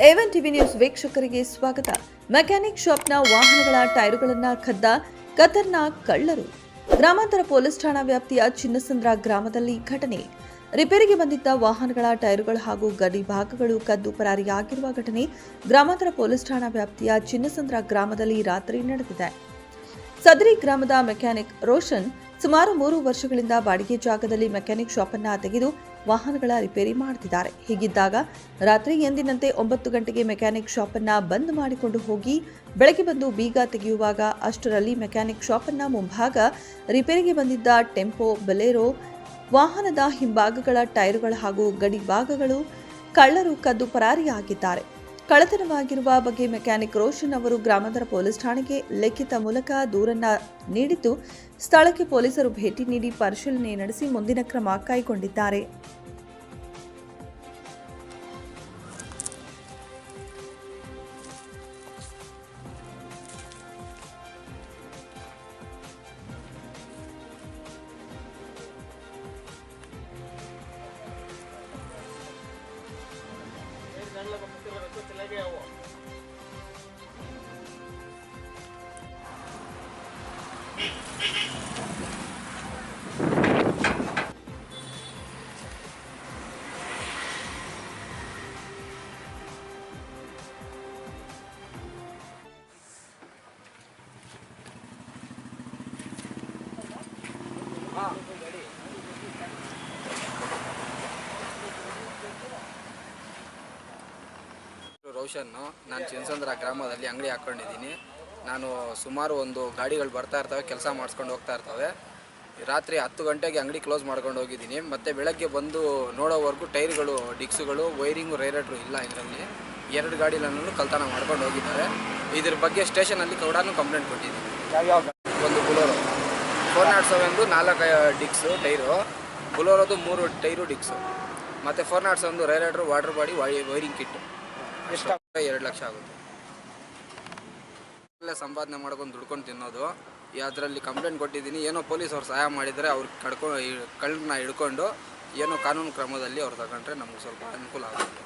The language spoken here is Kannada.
ಏವನ್ ಟಿವಿ ನ್ಯೂಸ್ ವೀಕ್ಷಕರಿಗೆ ಸ್ವಾಗತ. ಮೆಕ್ಯಾನಿಕ್ ಶಾಪ್ನ ವಾಹನಗಳ ಟೈರುಗಳನ್ನು ಕದ್ದ ಖತರ್ನಾಕ್ ಕಳ್ಳರು. ಗ್ರಾಮಾಂತರ ಪೊಲೀಸ್ ಠಾಣಾ ವ್ಯಾಪ್ತಿಯ ಚಿನ್ನಸಂದ್ರ ಗ್ರಾಮದಲ್ಲಿ ಘಟನೆ. ರಿಪೇರಿಗೆ ಬಂದಿದ್ದ ವಾಹನಗಳ ಟೈರುಗಳು ಹಾಗೂ ಗಡಿ ಭಾಗಗಳು ಕದ್ದು ಪರಾರಿಯಾಗಿರುವ ಘಟನೆ ಗ್ರಾಮಾಂತರ ಪೊಲೀಸ್ ಠಾಣಾ ವ್ಯಾಪ್ತಿಯ ಚಿನ್ನಸಂದ್ರ ಗ್ರಾಮದಲ್ಲಿ ರಾತ್ರಿ ನಡೆದಿದೆ. ಸದರಿ ಗ್ರಾಮದ ಮೆಕ್ಯಾನಿಕ್ ರೋಷನ್ ಸುಮಾರು 3 ವರ್ಷಗಳಿಂದ ಬಾಡಿಗೆ ಜಾಗದಲ್ಲಿ ಮೆಕ್ಯಾನಿಕ್ ಶಾಪ್ ಅನ್ನು ತೆಗೆದು ವಾಹನಗಳ ರಿಪೇರಿ ಮಾಡುತ್ತಿದ್ದಾರೆ. ಹೀಗಿದ್ದಾಗ ರಾತ್ರಿ ಎಂದಿನಂತೆ 9 ಗಂಟೆಗೆ ಮೆಕ್ಯಾನಿಕ್ ಶಾಪ್ ಅನ್ನು ಬಂದ್ ಮಾಡಿಕೊಂಡು ಹೋಗಿ ಬೆಳಗ್ಗೆ ಬಂದು ಬೀಗ ತೆಗೆಯುವಾಗ ಅಷ್ಟರಲ್ಲಿ ಮೆಕ್ಯಾನಿಕ್ ಶಾಪ್ ಅನ್ನ ಮುಂಭಾಗ ರಿಪೇರಿಗೆ ಬಂದಿದ್ದ ಟೆಂಪೋ ಬೊಲೆರೋ ವಾಹನದ ಹಿಂಭಾಗಗಳ ಟೈರುಗಳು ಹಾಗೂ ಗಡಿ ಭಾಗಗಳು ಕಳ್ಳರು ಕದ್ದು ಪರಾರಿಯಾಗಿದ್ದಾರೆ. ಕಳ್ಳತನವಾಗಿರುವ ಬಗ್ಗೆ ಮೆಕ್ಯಾನಿಕ್ ರೋಷನ್ ಅವರು ಗ್ರಾಮಾಂತರ ಪೊಲೀಸ್ ಠಾಣೆಗೆ ಲಿಖಿತ ಮೂಲಕ ದೂರನ್ನ ನೀಡಿದ್ದು, ಸ್ಥಳಕ್ಕೆ ಪೊಲೀಸರು ಭೇಟಿ ನೀಡಿ ಪರಿಶೀಲನೆ ನಡೆಸಿ ಮುಂದಿನ ಕ್ರಮ ಕೈಗೊಂಡಿದ್ದಾರೆ. ರೋಷನ್, ನಾನು ಚಿನ್ನಸಂದ್ರ ಗ್ರಾಮದಲ್ಲಿ ಅಂಗಡಿ ಹಾಕ್ಕೊಂಡಿದ್ದೀನಿ. ನಾನು ಸುಮಾರು ಒಂದು ಗಾಡಿಗಳು ಬರ್ತಾ ಇರ್ತವೆ, ಕೆಲಸ ಮಾಡಿಸ್ಕೊಂಡು ಹೋಗ್ತಾ ಇರ್ತವೆ. ರಾತ್ರಿ 10 ಗಂಟೆಗೆ ಅಂಗಡಿ ಕ್ಲೋಸ್ ಮಾಡ್ಕೊಂಡು ಹೋಗಿದ್ದೀನಿ. ಮತ್ತು ಬೆಳಗ್ಗೆ ಬಂದು ನೋಡೋವರೆಗೂ ಟೈರ್ಗಳು, ಡಿಕ್ಸುಗಳು, ವೈರಿಂಗು, ರೈರೇಟ್ರು ಇಲ್ಲ. ಇದರಲ್ಲಿ 2 ಗಾಡಿಗಳನ್ನು ಕಳ್ತನ ಮಾಡ್ಕೊಂಡು ಹೋಗಿದ್ದಾರೆ. ಇದ್ರ ಬಗ್ಗೆ ಸ್ಟೇಷನಲ್ಲಿ ಕೂಡ ಕಂಪ್ಲೇಂಟ್ ಕೊಟ್ಟಿದ್ದೀನಿ. ಒಂದು ಬುಲೋರೋ 407 4 ಡಿಕ್ಸು ಟೈರು, ಬುಲೋರೋದು 3 ಟೈರು ಡಿಕ್ಸು, ಮತ್ತು 401 ರೈರೇಟ್ರು, water body, wiring kit 2 lakh ಆಗುತ್ತೆ. ಅಲ್ಲೇ ಸಂಪಾದನೆ ಮಾಡ್ಕೊಂಡು ದುಡ್ಕೊಂಡು ತಿನ್ನೋದು. ಅದರಲ್ಲಿ ಕಂಪ್ಲೇಂಟ್ ಕೊಟ್ಟಿದ್ದೀನಿ. ಏನೋ ಪೊಲೀಸ್ ಅವ್ರು ಸಹಾಯ ಮಾಡಿದರೆ ಅವ್ರು ಕಳ್ಳನ್ನ ಹಿಡ್ಕೊಂಡು ಏನೋ ಕಾನೂನು ಕ್ರಮದಲ್ಲಿ ಅವ್ರು ತಗೊಂಡ್ರೆ ನಮ್ಗೆ ಸ್ವಲ್ಪ ಅನುಕೂಲ ಆಗುತ್ತೆ.